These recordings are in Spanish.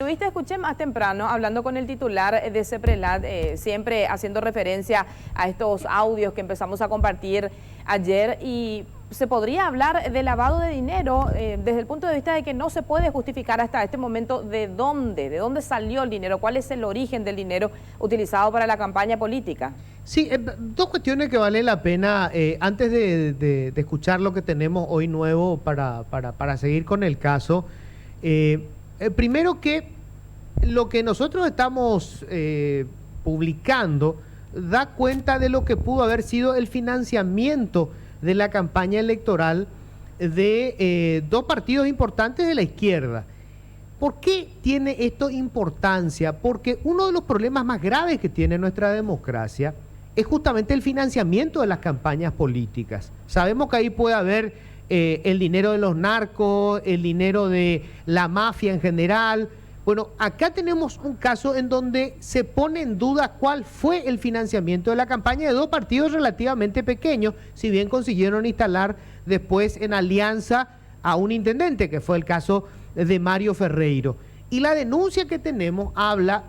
estuviste, escuché más temprano, hablando con el titular de CEPRELAT, siempre haciendo referencia a estos audios que empezamos a compartir ayer, y se podría hablar de lavado de dinero desde el punto de vista de que no se puede justificar hasta este momento de dónde salió el dinero, cuál es el origen del dinero utilizado para la campaña política. Sí, dos cuestiones que vale la pena, antes de escuchar lo que tenemos hoy nuevo para seguir con el caso. Primero que lo que nosotros estamos publicando da cuenta de lo que pudo haber sido el financiamiento de la campaña electoral de dos partidos importantes de la izquierda. ¿Por qué tiene esto importancia? Porque uno de los problemas más graves que tiene nuestra democracia es justamente el financiamiento de las campañas políticas. Sabemos que ahí puede haber el dinero de los narcos, el dinero de la mafia en general. Bueno, acá tenemos un caso en donde se pone en duda cuál fue el financiamiento de la campaña de dos partidos relativamente pequeños, si bien consiguieron instalar después en alianza a un intendente, que fue el caso de Mario Ferreiro. Y la denuncia que tenemos habla,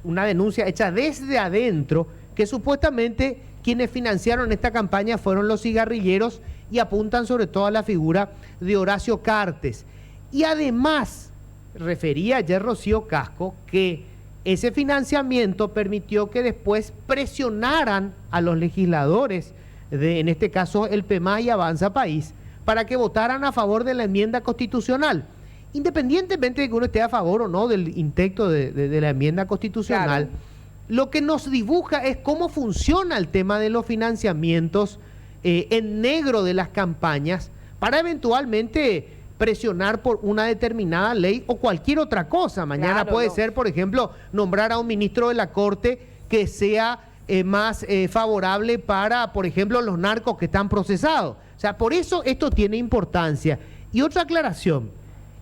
una denuncia hecha desde adentro, que supuestamente quienes financiaron esta campaña fueron los cigarrilleros y apuntan sobre todo a la figura de Horacio Cartes. Y además, refería ayer Rocío Casco que ese financiamiento permitió que después presionaran a los legisladores, en este caso el PEMA y Avanza País, para que votaran a favor de la enmienda constitucional. Independientemente de que uno esté a favor o no del intento de la enmienda constitucional, claro, lo que nos dibuja es cómo funciona el tema de los financiamientos en negro de las campañas para eventualmente presionar por una determinada ley o cualquier otra cosa. Mañana puede ser, por ejemplo, nombrar a un ministro de la Corte que sea más favorable para, por ejemplo, los narcos que están procesados. O sea, por eso esto tiene importancia. Y otra aclaración,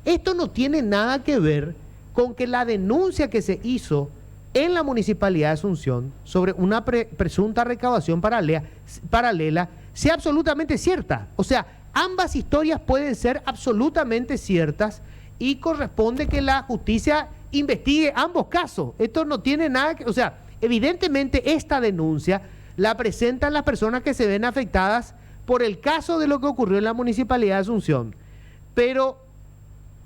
esto no tiene nada que ver con que la denuncia que se hizo en la Municipalidad de Asunción sobre una presunta recaudación paralela sea absolutamente cierta. O sea, ambas historias pueden ser absolutamente ciertas y corresponde que la justicia investigue ambos casos. Esto no tiene nada que... O sea, evidentemente esta denuncia la presentan las personas que se ven afectadas por el caso de lo que ocurrió en la Municipalidad de Asunción. Pero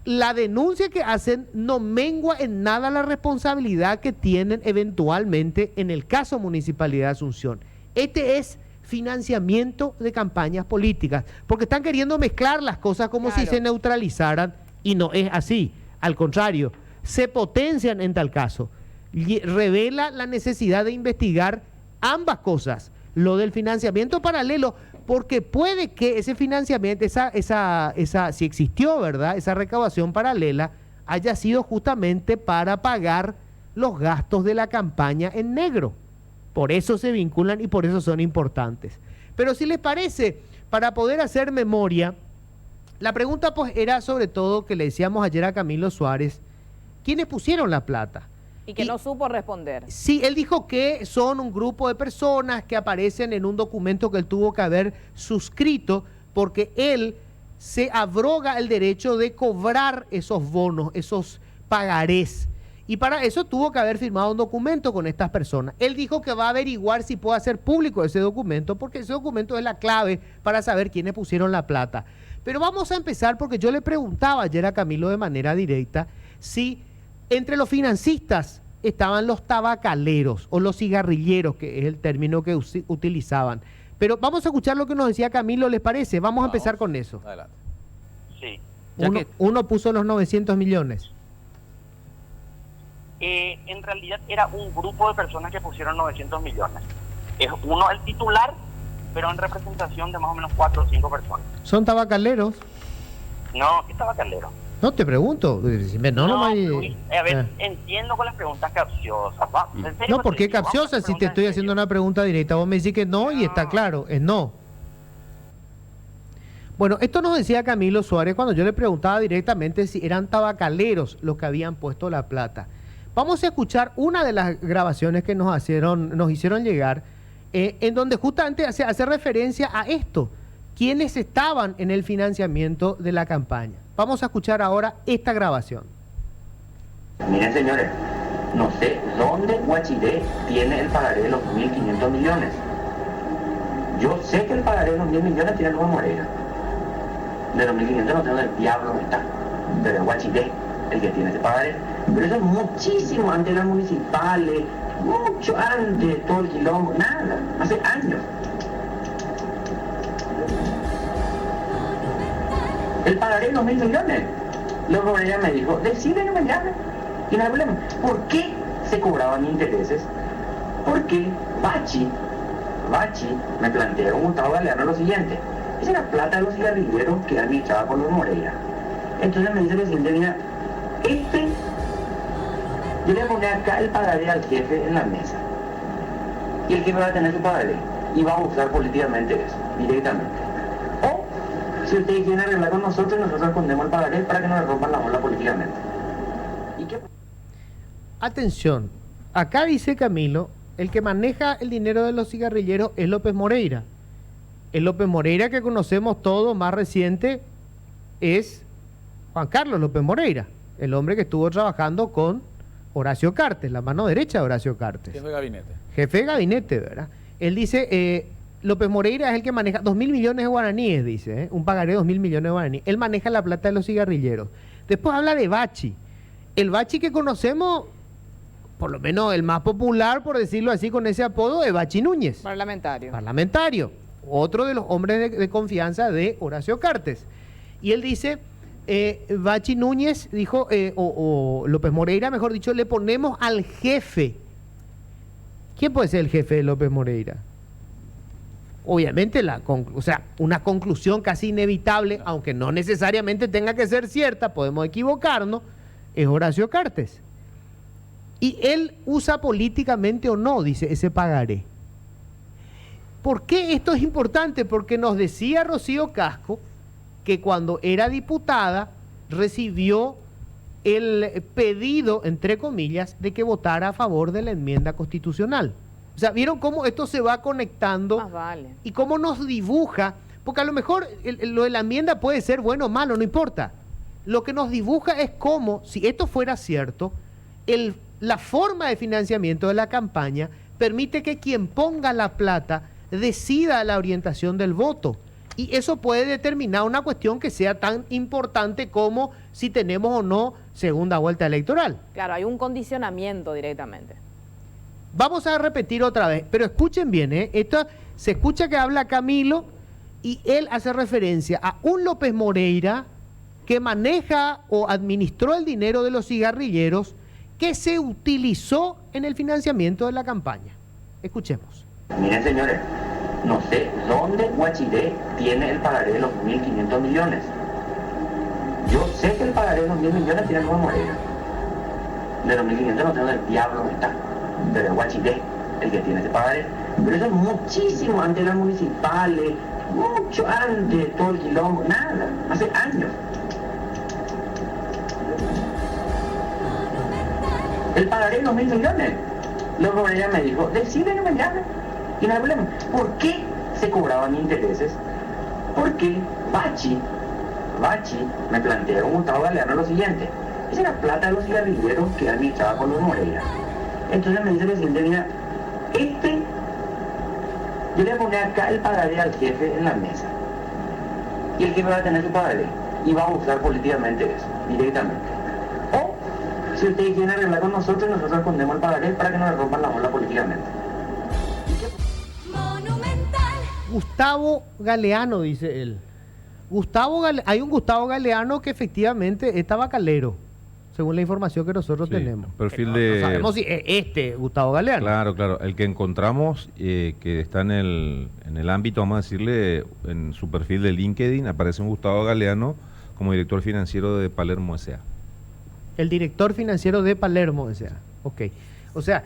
la denuncia que hacen no mengua en nada la responsabilidad que tienen eventualmente en el caso Municipalidad de Asunción. Este es financiamiento de campañas políticas, porque están queriendo mezclar las cosas como si se neutralizaran, y no es así. Al contrario, se potencian en tal caso. Revela la necesidad de investigar ambas cosas, lo del financiamiento paralelo, porque puede que ese financiamiento, si existió, ¿verdad?, esa recaudación paralela, haya sido justamente para pagar los gastos de la campaña en negro. Por eso se vinculan y por eso son importantes. Pero si les parece, para poder hacer memoria, la pregunta pues era sobre todo que le decíamos ayer a Camilo Suárez, ¿quiénes pusieron la plata? Y que no supo responder. Sí, él dijo que son un grupo de personas que aparecen en un documento que él tuvo que haber suscrito porque él se abroga el derecho de cobrar esos bonos, esos pagarés. Y para eso tuvo que haber firmado un documento con estas personas. Él dijo que va a averiguar si puede hacer público ese documento, porque ese documento es la clave para saber quiénes pusieron la plata. Pero vamos a empezar porque yo le preguntaba ayer a Camilo de manera directa si entre los financistas estaban los tabacaleros o los cigarrilleros, que es el término que utilizaban. Pero vamos a escuchar lo que nos decía Camilo, ¿les parece? Vamos a empezar con eso. Adelante. Sí. Uno puso los 900 millones. En realidad era un grupo de personas que pusieron 900 millones. Es uno el titular, pero en representación de más o menos 4 o 5 personas. ¿Son tabacaleros? No, ¿qué tabacalero? No, te pregunto. Luis, a ver, entiendo con las preguntas capciosas. ¿En serio? No, ¿por qué capciosas? Si te estoy haciendo una pregunta directa, vos me decís que no y está claro, es no. Bueno, esto nos decía Camilo Suárez cuando yo le preguntaba directamente si eran tabacaleros los que habían puesto la plata. Vamos a escuchar una de las grabaciones que nos hicieron llegar, en donde justamente se hace referencia a esto, quiénes estaban en el financiamiento de la campaña. Vamos a escuchar ahora esta grabación. Miren, señores, no sé dónde Guachiré tiene el pagaré de los 1.500 millones. Yo sé que el pagaré de los 1.000 millones tiene López Moreira. De los 1.500 no tengo el diablo dónde está, pero es Guachiré el que tiene ese pagaré. Pero eso es muchísimo antes de las municipales, mucho antes de todo el quilombo, nada, hace años. El pagaré de los 1.000 millones. López Moreira me dijo, decide que me llame y no hay problema. ¿Por qué se cobraban intereses? Porque Bachi me plantea con Gustavo Galeano lo siguiente: esa era plata de los cigarrilleros que administraba por López Moreira. Entonces me dice lo siguiente: mira, yo le voy a poner acá el pagaré al jefe en la mesa, y el jefe va a tener su pagaré y va a usar políticamente eso, directamente. O, si ustedes quieren arreglar con nosotros escondemos el pagaré para que no le rompan la bola políticamente. ¿Y qué? Atención, acá dice Camilo, el que maneja el dinero de los cigarrilleros es López Moreira. El López Moreira que conocemos todos, más reciente, es Juan Carlos López Moreira, el hombre que estuvo trabajando con Horacio Cartes, la mano derecha de Horacio Cartes. Jefe de gabinete. Jefe de gabinete, ¿verdad? Él dice, López Moreira es el que maneja 2.000 millones de guaraníes, dice, un pagaré de 2.000 millones de guaraníes. Él maneja la plata de los cigarrilleros. Después habla de Bachi. El Bachi que conocemos, por lo menos el más popular, por decirlo así, con ese apodo, es Bachi Núñez. Parlamentario. Otro de los hombres de confianza de Horacio Cartes. Y él dice, Bachi Núñez dijo, o López Moreira, mejor dicho, le ponemos al jefe. ¿Quién puede ser el jefe de López Moreira? Obviamente, una conclusión casi inevitable, aunque no necesariamente tenga que ser cierta, podemos equivocarnos, es Horacio Cartes. Y él usa políticamente o no, dice, ese pagaré. ¿Por qué esto es importante? Porque nos decía Rocío Casco que cuando era diputada recibió el pedido, entre comillas, de que votara a favor de la enmienda constitucional. O sea, ¿vieron cómo esto se va conectando? Vale. Y cómo nos dibuja, porque a lo mejor lo de la enmienda puede ser bueno o malo, no importa. Lo que nos dibuja es cómo, si esto fuera cierto, la forma de financiamiento de la campaña permite que quien ponga la plata decida la orientación del voto. Y eso puede determinar una cuestión que sea tan importante como si tenemos o no segunda vuelta electoral. Claro, hay un condicionamiento directamente. Vamos a repetir otra vez, pero escuchen bien, esto se escucha que habla Camilo y él hace referencia a un López Moreira que maneja o administró el dinero de los cigarrilleros que se utilizó en el financiamiento de la campaña. Escuchemos. Miren, señores, no sé dónde Guachiré tiene el pagaré de los 1.500 millones. Yo sé que el pagaré de los 1.000 millones tiene López Moreira. De los 1.500 no tengo el diablo dónde está, pero es Guachiré el que tiene ese pagaré. Pero eso es muchísimo antes de las municipales, mucho antes de todo el quilombo, nada, hace años. El pagaré de los 1.000 millones. López Moreira me dijo, decide que me llame y no hay problema. ¿Por qué se cobraban intereses? Porque Bachi me plantea con Gustavo Galeano lo siguiente: esa era plata de los cigarrilleros que administraba por López Moreira. Entonces me dice lo siguiente: mira, yo le voy a poner acá el pagaré al jefe en la mesa, y el jefe va a tener su pagaré y va a usar políticamente eso, directamente. O, si ustedes quieren arreglar con nosotros escondemos el pagaré para que no le rompan la bola políticamente. Gustavo Galeano, dice él. Hay un Gustavo Galeano que efectivamente es tabacalero, según la información que nosotros tenemos. Perfil no sabemos si es Gustavo Galeano. Claro. El que encontramos que está en el ámbito, vamos a decirle, en su perfil de LinkedIn, aparece un Gustavo Galeano como director financiero de Palermo S.A. El director financiero de Palermo S.A. Ok. O sea,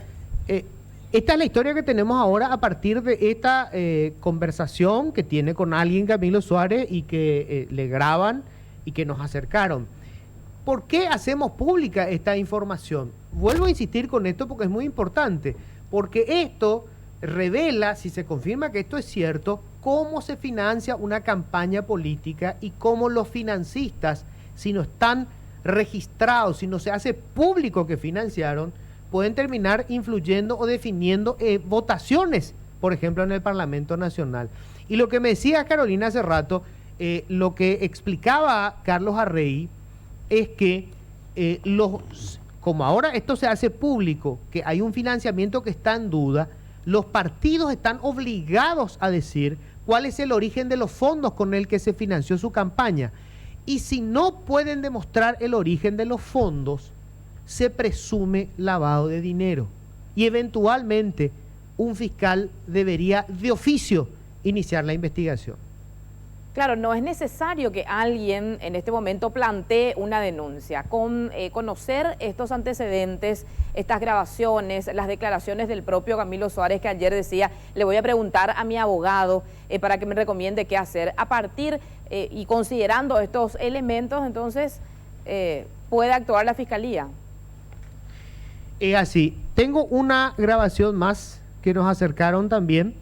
esta es la historia que tenemos ahora a partir de esta conversación que tiene con alguien, Camilo Suárez, y que le graban y que nos acercaron. ¿Por qué hacemos pública esta información? Vuelvo a insistir con esto porque es muy importante, porque esto revela, si se confirma que esto es cierto, cómo se financia una campaña política y cómo los financistas, si no están registrados, si no se hace público que financiaron, pueden terminar influyendo o definiendo votaciones, por ejemplo, en el Parlamento Nacional. Y lo que me decía Carolina hace rato, lo que explicaba Carlos Arrey, es que como ahora esto se hace público, que hay un financiamiento que está en duda, los partidos están obligados a decir cuál es el origen de los fondos con el que se financió su campaña. Y si no pueden demostrar el origen de los fondos, se presume lavado de dinero. Y eventualmente un fiscal debería de oficio iniciar la investigación. Claro, no es necesario que alguien en este momento plantee una denuncia. Con conocer estos antecedentes, estas grabaciones, las declaraciones del propio Camilo Suárez, que ayer decía, le voy a preguntar a mi abogado para que me recomiende qué hacer. A partir y considerando estos elementos, entonces puede actuar la Fiscalía. Es así. Tengo una grabación más que nos acercaron también.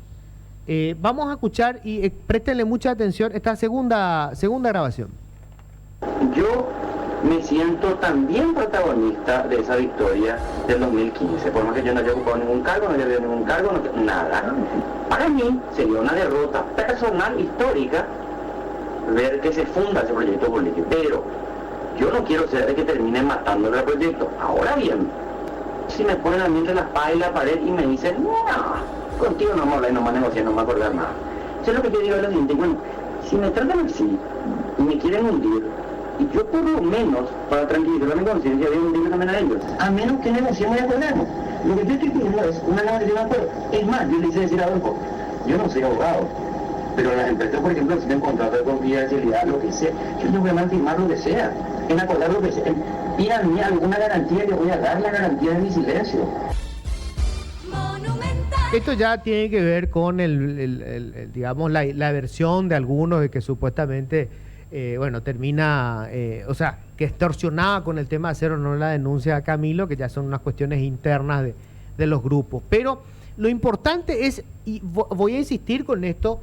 Vamos a escuchar y préstenle mucha atención esta segunda grabación. Yo me siento también protagonista de esa victoria del 2015, por más que yo no haya ocupado ningún cargo, no haya habido ningún cargo, nada. Para mí sería una derrota personal histórica ver que se funda ese proyecto político, pero yo no quiero ser el que termine matando el proyecto. Ahora bien, si me ponen a mí entre la espada y la pared y me dicen, no, contigo no vamos a hablar, no vamos a negociar, no vamos a acordar nada. Eso es lo que yo digo a la gente. Bueno, si me tratan así y me quieren hundir, y yo por lo menos, para tranquilizar mi conciencia, voy a hundir también a ellos. A menos que negociemos y acordemos. Lo que yo estoy pidiendo es una negociación de acuerdo. Es más, yo le hice decir a Adolfo, yo no soy abogado, pero las empresas, por ejemplo, si tienen contrato de confidencialidad, lo que sea, yo no voy a firmar lo que sea, en acordar lo que sea. Pídanme alguna garantía, que voy a dar la garantía de mi silencio. Esto ya tiene que ver con digamos, la versión de algunos de que supuestamente, termina, que extorsionaba con el tema de hacer o no la denuncia a Camilo, que ya son unas cuestiones internas de los grupos. Pero lo importante es, y voy a insistir con esto,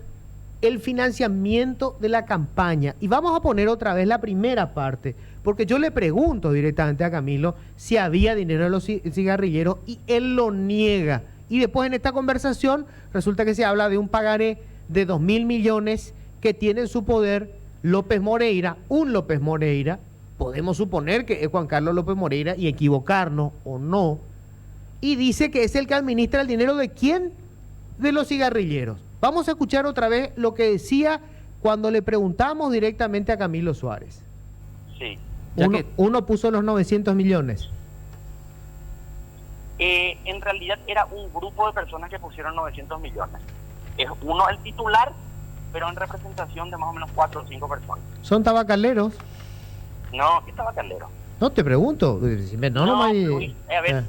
el financiamiento de la campaña. Y vamos a poner otra vez la primera parte, porque yo le pregunto directamente a Camilo si había dinero en los cigarrilleros y él lo niega. Y después en esta conversación resulta que se habla de un pagaré de 2.000 millones que tiene en su poder López Moreira, un López Moreira, podemos suponer que es Juan Carlos López Moreira y equivocarnos o no, y dice que es el que administra el dinero ¿de quién? De los cigarrilleros. Vamos a escuchar otra vez lo que decía cuando le preguntamos directamente a Camilo Suárez. Sí. Uno puso los 900 millones. En realidad era un grupo de personas que pusieron 900 millones. Es uno el titular, pero en representación de más o menos 4 o 5 personas. ¿Son tabacaleros? No, ¿qué tabacalero? No, te pregunto. Luis,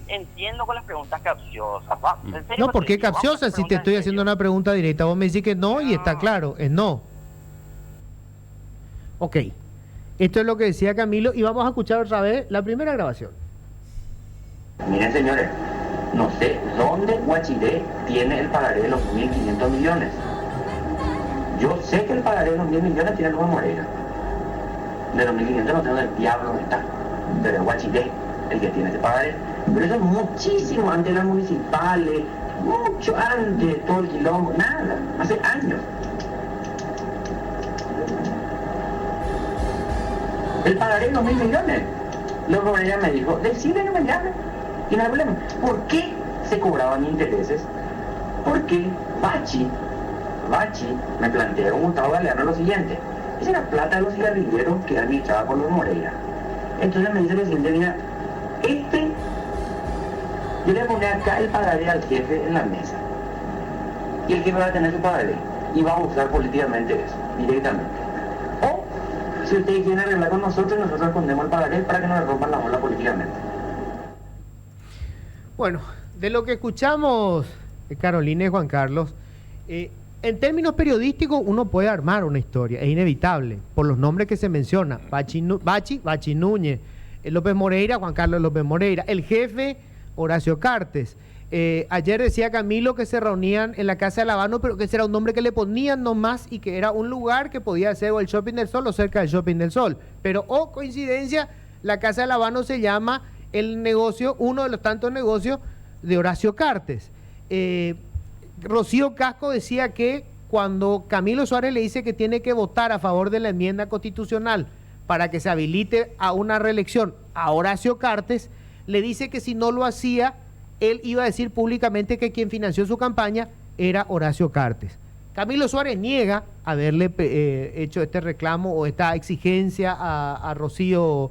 entiendo con las preguntas capciosas. ¿En serio? No, ¿por qué capciosas? Si te estoy haciendo una pregunta directa, vos me decís que no y está claro, es no. Ok, esto es lo que decía Camilo y vamos a escuchar otra vez la primera grabación. Miren, señores, no sé dónde Guachiré tiene el pagaré de los 1.500 millones. Yo sé que el pagaré de los 1.000 millones tiene López Moreira. De los 1.500 no tengo el diablo donde está, pero es Guachiré el que tiene ese pagaré. Pero eso es muchísimo antes de las municipales, mucho antes de todo el quilombo, nada, hace años. El pagaré de los 1.000 millones. López Moreira me dijo, decide que me llame. Y no hay problema. ¿Por qué se cobraban intereses? Porque Bachi me plantea con Gustavo Galeano lo siguiente. Esa era plata de los cigarrilleros que era administrada por los Moreira. Entonces me dice lo siguiente, mira, yo le voy a poner acá el pagaré al jefe en la mesa. Y el jefe va a tener su pagaré. Y va a usar políticamente eso, directamente. O, si ustedes quieren arreglar con nosotros respondemos el pagaré para que no le rompan la bola políticamente. Bueno, de lo que escuchamos, Carolina y Juan Carlos, en términos periodísticos uno puede armar una historia, es inevitable, por los nombres que se mencionan, Bachi Núñez, López Moreira, Juan Carlos López Moreira, el jefe Horacio Cartes. Ayer decía Camilo que se reunían en la Casa de La Habana, pero que ese era un nombre que le ponían nomás y que era un lugar que podía ser o el Shopping del Sol o cerca del Shopping del Sol. Pero, coincidencia, la Casa del Habano se llama el negocio, uno de los tantos negocios de Horacio Cartes. Rocío Casco decía que cuando Camilo Suárez le dice que tiene que votar a favor de la enmienda constitucional para que se habilite a una reelección a Horacio Cartes, le dice que si no lo hacía, él iba a decir públicamente que quien financió su campaña era Horacio Cartes. Camilo Suárez niega haberle hecho este reclamo o esta exigencia a Rocío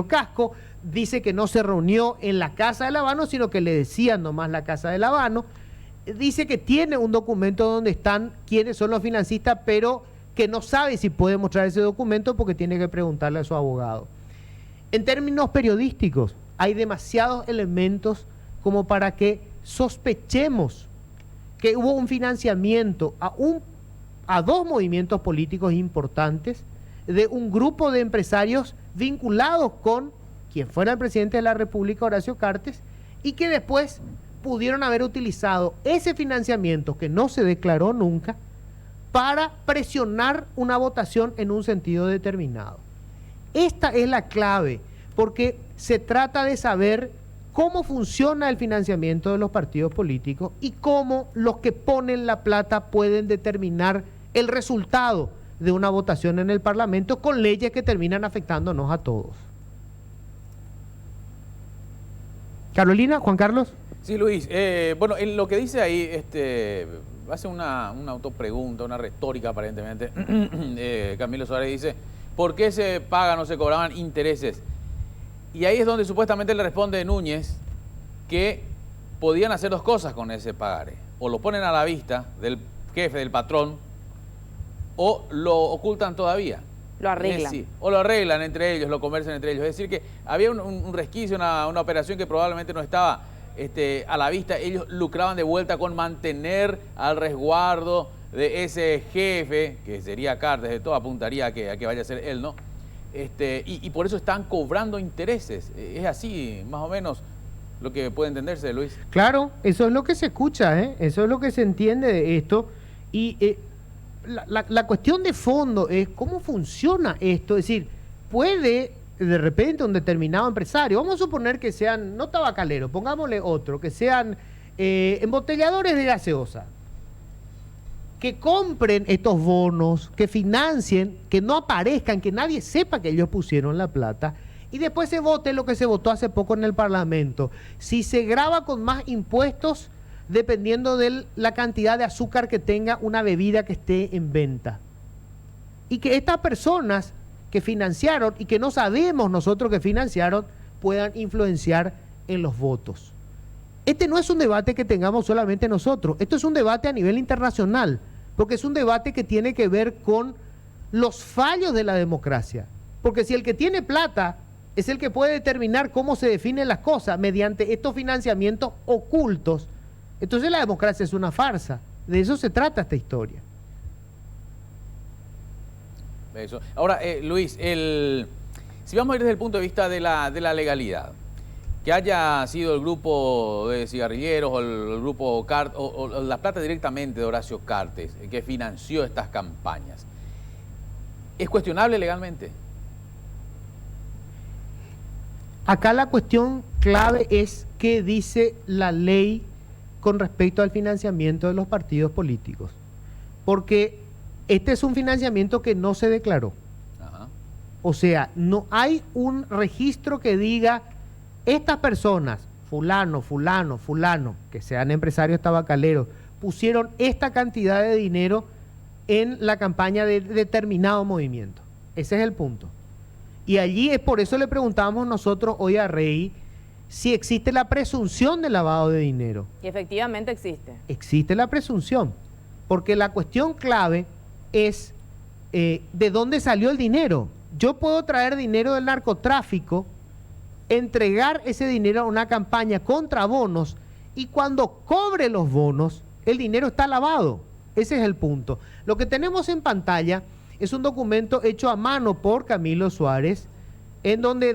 Casco, dice que no se reunió en la Casa del Habano, sino que le decían nomás la Casa del Habano, dice que tiene un documento donde están quiénes son los financistas, pero que no sabe si puede mostrar ese documento porque tiene que preguntarle a su abogado. En términos periodísticos, hay demasiados elementos como para que sospechemos que hubo un financiamiento a dos movimientos políticos importantes de un grupo de empresarios vinculados con quien fuera el presidente de la República, Horacio Cartes, y que después pudieron haber utilizado ese financiamiento que no se declaró nunca para presionar una votación en un sentido determinado. Esta es la clave, porque se trata de saber cómo funciona el financiamiento de los partidos políticos y cómo los que ponen la plata pueden determinar el resultado de una votación en el Parlamento con leyes que terminan afectándonos a todos. Carolina, Juan Carlos. Sí, Luis. Bueno, en lo que dice ahí, hace una autopregunta, una retórica aparentemente. Camilo Suárez dice, ¿por qué se pagan o se cobraban intereses? Y ahí es donde supuestamente le responde Núñez que podían hacer dos cosas con ese pagaré. O lo ponen a la vista del jefe, del patrón, o lo ocultan todavía. Lo arreglan. O lo arreglan entre ellos, lo conversan entre ellos. Es decir que había un resquicio, una operación que probablemente no estaba a la vista. Ellos lucraban de vuelta con mantener al resguardo de ese jefe, que sería Cartes, de todo apuntaría a que vaya a ser él, ¿no? Y por eso están cobrando intereses. Es así, más o menos, lo que puede entenderse, Luis. Claro, eso es lo que se escucha, eso es lo que se entiende de esto. Y la cuestión de fondo es cómo funciona esto. Es decir, puede de repente un determinado empresario, vamos a suponer que sean, no tabacaleros, pongámosle otro, que sean embotelladores de gaseosa, que compren estos bonos, que financien, que no aparezcan, que nadie sepa que ellos pusieron la plata, y después se vote lo que se votó hace poco en el Parlamento. Si se grava con más impuestos, dependiendo de la cantidad de azúcar que tenga una bebida que esté en venta. Y que estas personas que financiaron, y que no sabemos nosotros que financiaron, puedan influenciar en los votos. Este no es un debate que tengamos solamente nosotros, esto es un debate a nivel internacional, porque es un debate que tiene que ver con los fallos de la democracia. Porque si el que tiene plata es el que puede determinar cómo se definen las cosas mediante estos financiamientos ocultos, entonces la democracia es una farsa. De eso se trata esta historia. Eso. Ahora, Luis, si vamos a ir desde el punto de vista de la legalidad, que haya sido el grupo de cigarrilleros o el grupo o la plata directamente de Horacio Cartes que financió estas campañas, ¿es cuestionable legalmente? Acá la cuestión clave es qué dice la ley con respecto al financiamiento de los partidos políticos. Porque este es un financiamiento que no se declaró. Ajá. O sea, no hay un registro que diga estas personas, fulano, fulano, fulano, que sean empresarios tabacaleros, pusieron esta cantidad de dinero en la campaña de determinado movimiento. Ese es el punto. Y allí es por eso le preguntábamos nosotros hoy a Rey si existe la presunción de lavado de dinero. Y efectivamente existe. Existe la presunción, porque la cuestión clave es de dónde salió el dinero. Yo puedo traer dinero del narcotráfico, entregar ese dinero a una campaña contra bonos, y cuando cobre los bonos, el dinero está lavado. Ese es el punto. Lo que tenemos en pantalla es un documento hecho a mano por Camilo Suárez, en donde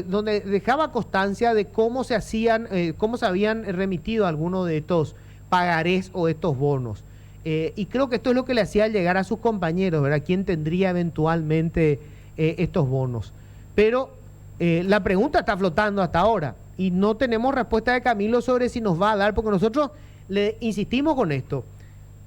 donde dejaba constancia de cómo se hacían, cómo se habían remitido algunos de estos pagarés o estos bonos. Y creo que esto es lo que le hacía llegar a sus compañeros, ¿verdad? ¿Quién tendría eventualmente estos bonos? Pero La pregunta está flotando hasta ahora y no tenemos respuesta de Camilo sobre si nos va a dar, porque nosotros le insistimos con esto.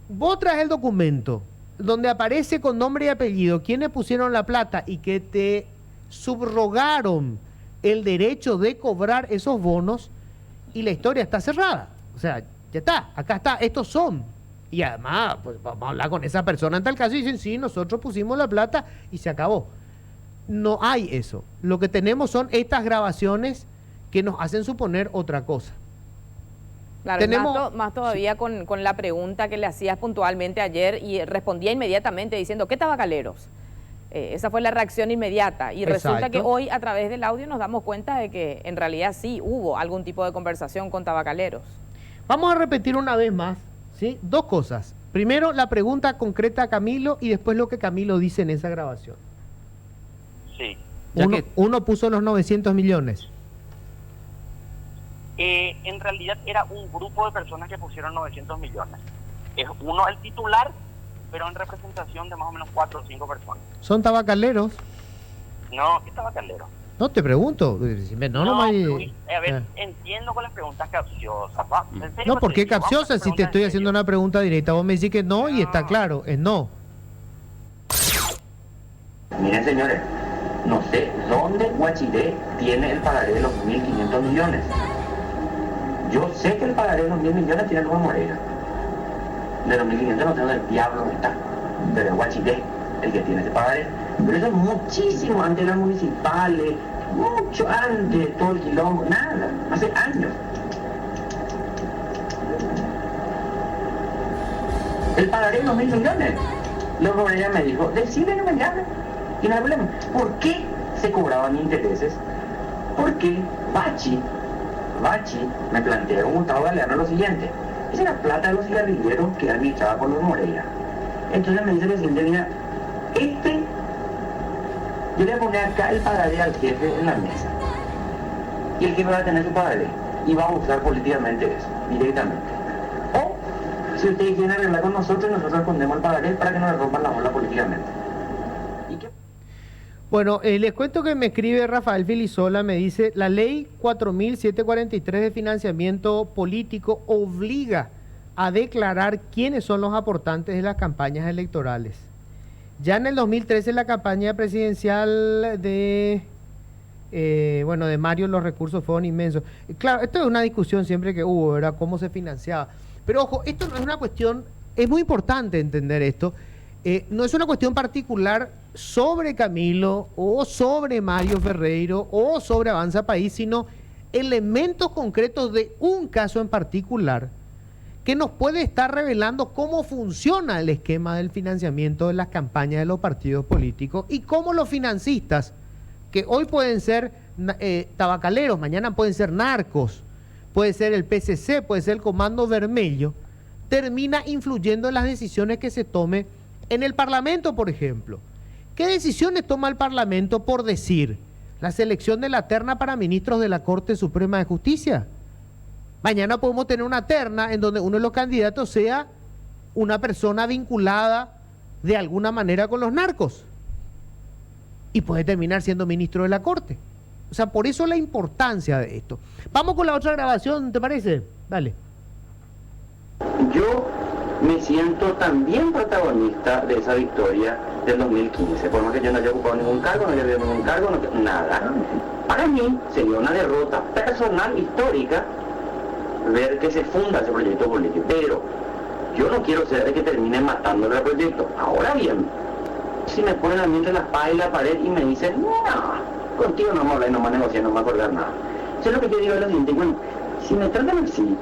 Vos traes el documento donde aparece con nombre y apellido quiénes pusieron la plata y que te subrogaron el derecho de cobrar esos bonos y la historia está cerrada. O sea, ya está, acá está, estos son. Y además, pues vamos a hablar con esa persona en tal caso y dicen, sí, nosotros pusimos la plata y se acabó. No hay eso. Lo que tenemos son estas grabaciones que nos hacen suponer otra cosa. Claro, Tenemos, más todavía con la pregunta que le hacías puntualmente ayer y respondía inmediatamente diciendo, ¿qué tabacaleros? Esa fue la reacción inmediata y resulta que hoy a través del audio nos damos cuenta de que en realidad sí hubo algún tipo de conversación con tabacaleros. Vamos a repetir una vez más, ¿sí? Dos cosas. Primero, la pregunta concreta a Camilo y después lo que Camilo dice en esa grabación. Sí. Uno puso los 900 millones. En realidad era un grupo de personas que pusieron 900 millones. Es uno el titular, pero en representación de más o menos 4 o 5 personas. ¿Son tabacaleros? No, ¿qué tabacalero? No, te pregunto. Luis, a ver, entiendo con las preguntas capciosas. ¿En serio? No, ¿por qué capciosa? Si te estoy haciendo una pregunta directa, vos me decís que no y está claro, es no. Miren, señores, no sé dónde Guachiré tiene el pagaré de los 1.500 millones. Yo sé que el pagaré de los 1.000 millones tiene Rubén Moreira. De los 1.500 no tengo el diablo donde está. Pero es Guachiré el que tiene ese pagaré. Pero eso es muchísimo antes de las municipales, mucho antes de todo el quilombo, nada, hace años. El pagaré de los 1.000 millones. Luego Moreira me dijo, decide que me llame. Y no hay problema. ¿Por qué se cobraban intereses? Porque Bachi me plantea con Gustavo Galeano lo siguiente. Esa era plata de los cigarrilleros que era administrada por los Moreira. Entonces me dice lo siguiente, mira, yo le voy a poner acá el pagaré al jefe en la mesa. Y el jefe va a tener su pagaré. Y va a buscar políticamente eso, directamente. O, si ustedes quieren arreglar con nosotros respondemos el pagaré para que no le rompan la bola políticamente. Bueno, les cuento que me escribe Rafael Filisola, me dice, la ley 4.743 de financiamiento político obliga a declarar quiénes son los aportantes de las campañas electorales. Ya en el 2013 la campaña presidencial de Mario los recursos fueron inmensos. Claro, esto es una discusión siempre que hubo, ¿verdad? Cómo se financiaba. Pero ojo, esto no es una cuestión, es muy importante entender esto, no es una cuestión particular sobre Camilo o sobre Mario Ferreiro o sobre Avanza País, sino elementos concretos de un caso en particular que nos puede estar revelando cómo funciona el esquema del financiamiento de las campañas de los partidos políticos y cómo los financistas, que hoy pueden ser tabacaleros, mañana pueden ser narcos, puede ser el PCC, puede ser el Comando Vermelho, termina influyendo en las decisiones que se tome en el Parlamento, por ejemplo. ¿Qué decisiones toma el Parlamento por decir la selección de la terna para ministros de la Corte Suprema de Justicia? Mañana podemos tener una terna en donde uno de los candidatos sea una persona vinculada de alguna manera con los narcos y puede terminar siendo ministro de la Corte. O sea, por eso la importancia de esto. Vamos con la otra grabación, ¿te parece? Dale. Yo me siento también protagonista de esa victoria del 2015, por más que yo no haya ocupado ningún cargo, no haya habido ningún cargo, nada. Para mí sería una derrota personal, histórica, ver que se funda ese proyecto político, pero yo no quiero ser el que termine matándole al proyecto. Ahora bien, si me ponen a mí entre la espada y la pared y me dicen, no, contigo no vamos a hablar, no vamos a negociar, no vamos a acordar nada. Eso es lo que yo digo es lo siguiente, bueno, si me tratan así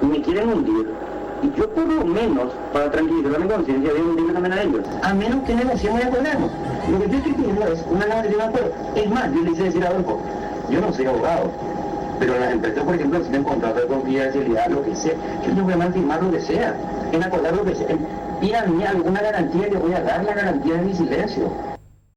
y me quieren hundir, y yo por lo menos, para tranquilizar mi conciencia, voy a hundirme también a ellos. A menos que negociemos y acordemos. Lo que yo estoy pidiendo es una negociación de acuerdo. Es más, yo le hice decir a Adolfo, yo no soy abogado, pero las empresas, por ejemplo, si tienen contrato de confidencialidad, lo que sea, yo no voy a firmar lo que sea, en acordar lo que sea. Pídanme alguna garantía, yo voy a dar la garantía de mi silencio.